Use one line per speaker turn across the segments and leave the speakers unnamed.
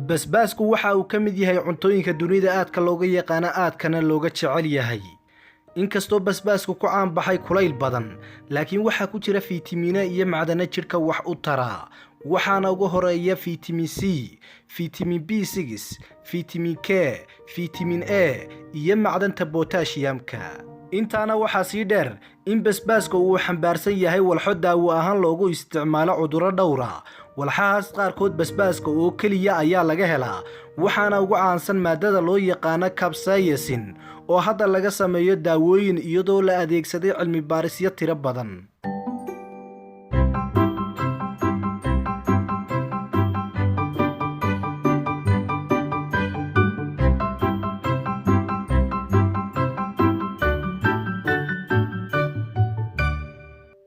basbaasku waxa uu ka mid yahay cuntooyinka dunida aadka looga yaqaan aadkana looga jecel yahay. inkastoo basbaasku ku caan baxay kulayl badan, laakiin waxa ku jira fiitamiino iyo macdano jidhka wax u tara. waxaana ugu horeeya fiitamiin C, fiitamiin B6, fiitamiin K, fiitamiin A iyo macdanta potassiumka. intaana waxaa sii dheer in basbaaska uu xambaarsan yahay walxo daawo ahaan loogu isticmaalo cudurro dhowra. walxahaas qaarkood basbaaska oo keliya ayaa laga helaa, waxaana ugu caansan maadada loo yaqaano capsaicin oo hadda laga sameeyo daawooyin iyadoo la adeegsaday cilmi baarisyo tiro badan.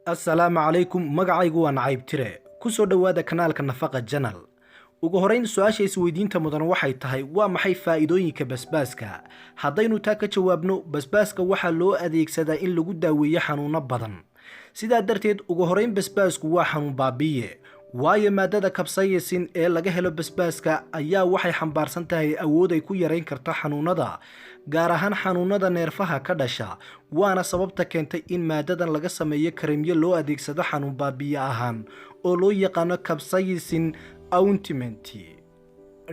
السلام عليكم magacaygu waa Nacayb Tire ku soo dhawaada kanaalka Nafaqa Channel. ugu horeyn su'aasha isweydiinta mudan waxay tahay waa maxay faa'iidooyinka basbaaska. haddaynu taa ka jawaabno, basbaaska waxa loo adeegsadaa in lagu daaweeyo xanuuno badan. sidaa darteed ugu horeyn basbaasku waa xanuun baabiye, waayo maadada capsaicin ee laga helo basbaaska ayaa waxay xambaarsan tahay awood ay ku yareyn karto xanuunada, gaar ahaan xanuunada neerfaha ka dhasha. waana sababta keentay in maadadan laga sameeyo kareemyo loo adeegsado xanuun baabiye ahaan oo loo yaqaano capsaicin ointment.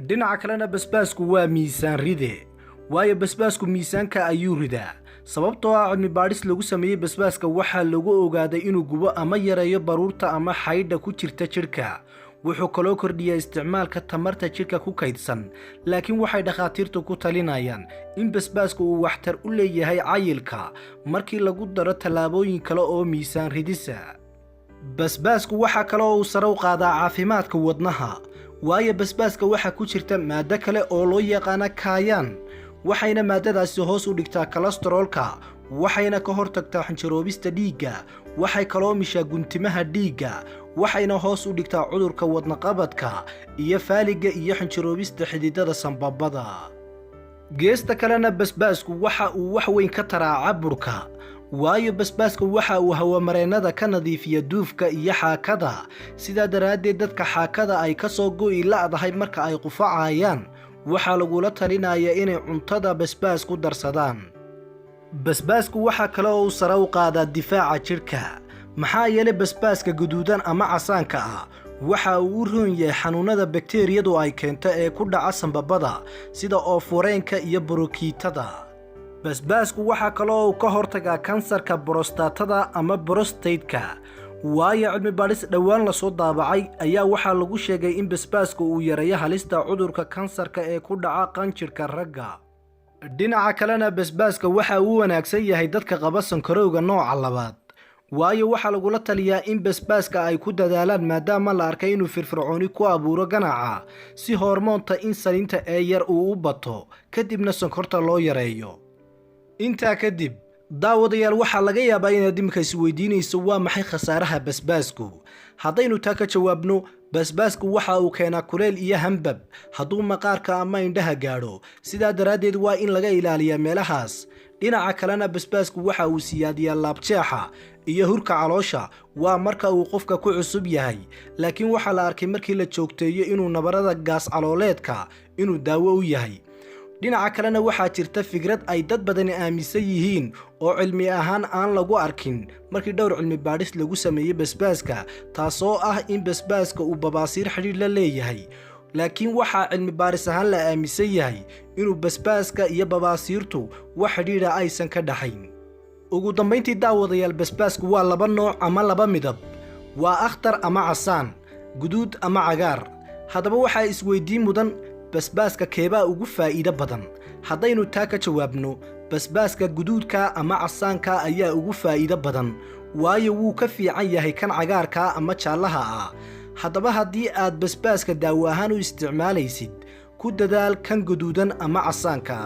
dhinaca kalena basbaasku waa miisaan ride, waayo basbaasku miisaanka ayuu ridaa. sababtoo ah cilmi baadhis lagu sameeyey basbaaska waxaa lagu ogaaday inuu gubo ama yareeyo baruurta ama xaydha ku jirta jidhka. wuxuu kaloo kordhiyaa isticmaalka tamarta jidhka ku kaydsan, laakiin waxay dhakhaatiirtu ku talinayaan in basbaaska uu waxtar u leeyahay cayilka markii lagu daro tallaabooyin kale oo miisaan ridisa. basbaasku waxa kale oo uu sare u qaadaa caafimaadka wadnaha, waayo basbaaska waxaa ku jirta maado kale oo loo yaqaano kaayaan, waxayna maadadaasi hoos u dhigtaa kolestaroolka, waxayna ka hortagtaa xinjiroobista dhiigga. waxay kaloo mishaa guntimaha dhiigga, waxayna hoos u dhigtaa cudurka wadnaqabadka iyo faaliga iyo xinjiroobista xididada sanbabada. geesta kalena basbaasku waxa uu wax weyn ka taraa caburka, waayo basbaaska waxa uu hawamareennada ka nadiifiya duufka iyo xaakada. sidaa daraaddeed dadka xaakada ay ka soo go'i la'dahay marka ay qufacayaan, waxaa lagula talinayaa inay cuntada basbaas ku darsadaan. basbaasku waxa kale oo uu sare u qaadaa difaaca jidhka, maxaa yeelay basbaaska guduudan ama casaanka ah waxa uu u roon yahay xanuunada bakteeriyadu ay keento ee ku dhaca sanbabada sida ooforeenka iyo borokiitada. basbaasku waxa kale oo uu ka hortagaa kansarka borostatada ama borostateka, waayo cilmi baadhis dhowaan lasoo daabacay ayaa waxaa lagu sheegay in basbaaska uu yareeyo halista cudurka kansarka ee ku dhaca qanjirka ragga. dhinaca kalena basbaaska waxa uu wanaagsan yahay dadka qaba sankarowga nooca labaad, waayo waxaa lagula taliyaa in basbaaska ay ku dadaalaan maadaama la arkay inuu firfircooni ku abuuro ganaca si hormoonta insulinta ee yar uu u bato, kadibna sonkorta loo yareeyo. intaa kadib daawadayaal waxaa laga yaabaa inaad imika isweydiinayso waa maxay khasaaraha basbaasku. haddaynu taa ka jawaabno, basbaasku waxa uu keenaa kuleyl iyo hambab hadduu maqaarka ama indhaha gaadho, sidaa daraaddeed waa in laga ilaaliyaa meelahaas. dhinaca kalena basbaasku waxa uu siyaadiyaa laabjeexa iyo hurka caloosha, waa marka uu qofka ku cusub yahay, laakiin waxaa la arkay markii la joogteeyo inuu nabarada gaas calooleedka inuu daawo u yahay. dhinaca kalena waxaa jirta fikrad ay dad badani aaminsan yihiin oo cilmi ahaan aan lagu arkin markii dhowr cilmi baadhis lagu sameeyey basbaaska, taasoo ah in basbaaska uu babaasiir xidhiidh la leeyahay. laakiin waxaa cilmi baaris ahaan la aaminsan yahay inuu basbaaska iyo babaasiirtu wax xidhiidha aysan ka dhaxayn. ugu dambayntii daawadayaal, basbaasku waa laba nooc ama laba midab, waa akhtar ama casaan, guduud ama cagaar. haddaba waxaa isweydiin mudan, basbaaska keebaa ugu faa'iido badan? haddaynu taa ka jawaabno, basbaaska guduudka ama casaanka ayaa ugu faa'iido badan, waayo wuu ka fiican yahay kan cagaarka ama jaallaha ah. haddaba haddii aad basbaaska daawo ahaan u isticmaalaysid, ku dadaal kan guduudan ama casaanka.